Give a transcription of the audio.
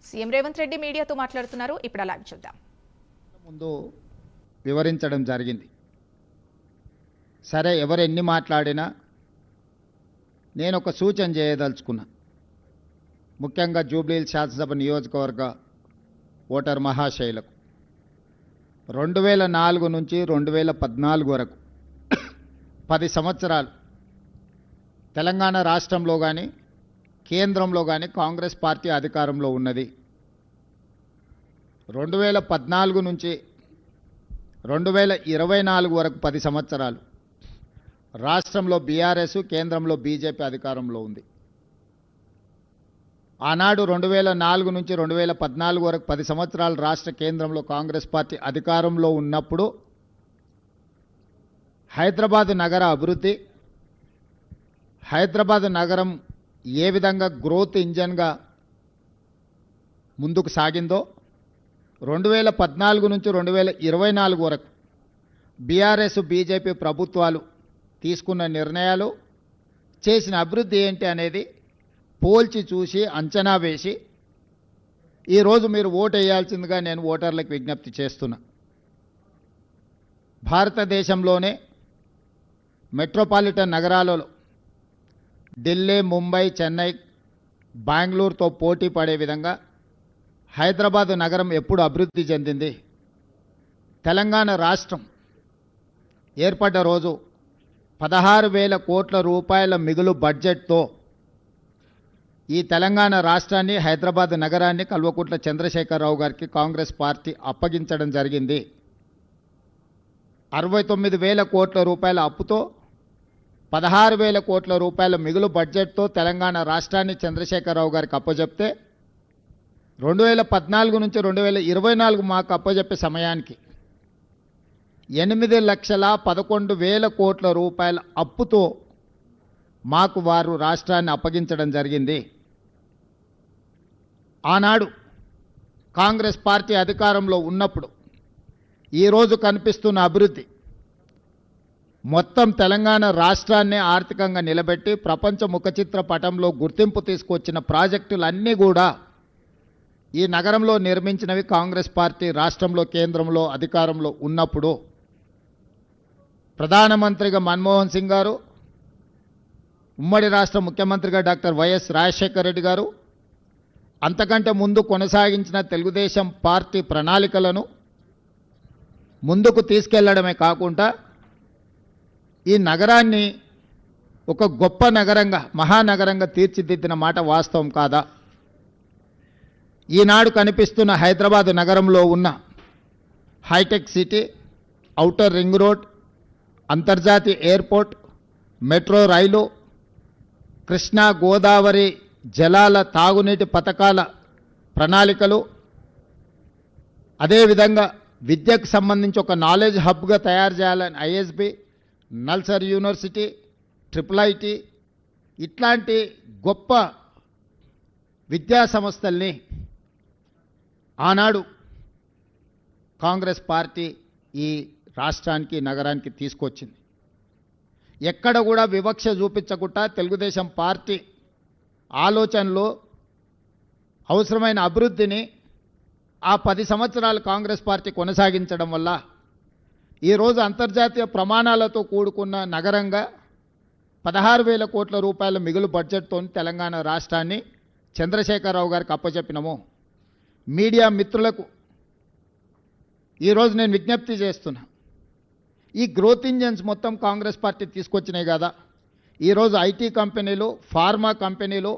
CM Revanth Reddy మీడియాతో మాట్లాడుతున్నారు. ఇప్పుడు లైవ్ చూద్దాం. ముందు వివరించడం జరిగింది. సరే, ఎవరు ఎన్ని మాట్లాడినా నేను ఒక సూచన చేయదలుచుకున్నా. ముఖ్యంగా జూబ్లీహిల్స్ శాసనసభ నియోజకవర్గ ఓటర్ మహాశైలకు 2004 నుంచి 2014 వరకు 10 సంవత్సరాలు తెలంగాణ రాష్ట్రంలో కానీ కేంద్రంలో కానీ కాంగ్రెస్ పార్టీ అధికారంలో ఉన్నది. 2014 నుంచి 2024 వరకు 10 సంవత్సరాలు రాష్ట్రంలో బీఆర్ఎస్, కేంద్రంలో బీజేపీ అధికారంలో ఉంది. ఆనాడు 2004 నుంచి 2014 వరకు 10 సంవత్సరాలు రాష్ట్ర కేంద్రంలో కాంగ్రెస్ పార్టీ అధికారంలో ఉన్నప్పుడు హైదరాబాద్ నగర అభివృద్ధి, హైదరాబాద్ నగరం ఏ విధంగా గ్రోత్ ఇంజన్గా ముందుకు సాగిందో 2014 నుంచి 2024 వరకు బీఆర్ఎస్, బీజేపీ ప్రభుత్వాలు తీసుకున్న నిర్ణయాలు, చేసిన అభివృద్ధి ఏంటి అనేది పోల్చి చూసి అంచనా వేసి ఈరోజు మీరు ఓటు వేయాల్సిందిగా నేను ఓటర్లకు విజ్ఞప్తి చేస్తున్నా. భారతదేశంలోనే మెట్రోపాలిటన్ నగరాలలో ఢిల్లీ, ముంబై, చెన్నై, బెంగళూరుతో పోటీ పడే విధంగా హైదరాబాదు నగరం ఎప్పుడు అభివృద్ధి చెందింది? తెలంగాణ రాష్ట్రం ఏర్పడ్డ రోజు 16,000 కోట్ల రూపాయల మిగులు బడ్జెట్తో ఈ తెలంగాణ రాష్ట్రాన్ని, హైదరాబాద్ నగరాన్ని కల్వకుంట్ల చంద్రశేఖరరావు గారికి కాంగ్రెస్ పార్టీ అప్పగించడం జరిగింది. 69,000 కోట్ల రూపాయల అప్పుతో 16,000 కోట్ల రూపాయల మిగులు బడ్జెట్తో తెలంగాణ రాష్ట్రాన్ని చంద్రశేఖరరావు గారికి అప్పచెప్తే 2014 నుంచి 2024 మాకు అప్పచెప్పే సమయానికి 8,11,000 కోట్ల రూపాయల అప్పుతో మాకు వారు రాష్ట్రాన్ని అప్పగించడం జరిగింది. ఆనాడు కాంగ్రెస్ పార్టీ అధికారంలో ఉన్నప్పుడు ఈరోజు కనిపిస్తున్న అభివృద్ధి మొత్తం తెలంగాణ రాష్ట్రాన్ని ఆర్థికంగా నిలబెట్టి ప్రపంచ ముఖచిత్ర పటంలో గుర్తింపు తీసుకొచ్చిన ప్రాజెక్టులన్నీ కూడా ఈ నగరంలో నిర్మించినవి కాంగ్రెస్ పార్టీ రాష్ట్రంలో, కేంద్రంలో అధికారంలో ఉన్నప్పుడు. ప్రధానమంత్రిగా మన్మోహన్ సింగ్ గారు, ఉమ్మడి రాష్ట్ర ముఖ్యమంత్రిగా డాక్టర్ వైఎస్ రాజశేఖర రెడ్డి గారు, అంతకంటే ముందు కొనసాగించిన తెలుగుదేశం పార్టీ ప్రణాళికలను ముందుకు తీసుకెళ్లడమే కాకుండా ఈ నగరాన్ని ఒక గొప్ప నగరంగా, మహానగరంగా తీర్చిదిద్దిన మాట వాస్తవం కాదా? ఈనాడు కనిపిస్తున్న హైదరాబాద్ నగరంలో ఉన్న hitech city, outer ring road, అంతర్జాతీయ ఎయిర్పోర్ట్, మెట్రో రైలు, కృష్ణా గోదావరి జలాల తాగునీటి పథకాల ప్రణాళికలు, అదేవిధంగా విద్యకు సంబంధించి ఒక నాలెడ్జ్ హబ్గా తయారు చేయాలని ఐఎస్బి, నల్సర్ యూనివర్సిటీ, IIIT ఇట్లాంటి గొప్ప విద్యా సంస్థల్ని ఆనాడు కాంగ్రెస్ పార్టీ ఈ రాష్ట్రానికి, నగరానికి తీసుకొచ్చింది. ఎక్కడ కూడా వివక్ష చూపించకుండా తెలుగుదేశం పార్టీ ఆలోచనలో అవసరమైన అభివృద్ధిని ఆ 10 సంవత్సరాలు కాంగ్రెస్ పార్టీ కొనసాగించడం వల్ల ఈరోజు అంతర్జాతీయ ప్రమాణాలతో కూడుకున్న నగరంగా 16,000 కోట్ల రూపాయల మిగులు బడ్జెట్తో తెలంగాణ రాష్ట్రాన్ని చంద్రశేఖరరావు గారికి అప్పచెప్పినాము. మీడియా మిత్రులకు ఈరోజు నేను విజ్ఞప్తి చేస్తున్నా, ఈ గ్రోత్ ఇంజన్స్ మొత్తం కాంగ్రెస్ పార్టీ తీసుకొచ్చినాయి కదా. ఈరోజు ఐటీ కంపెనీలు, ఫార్మా కంపెనీలు,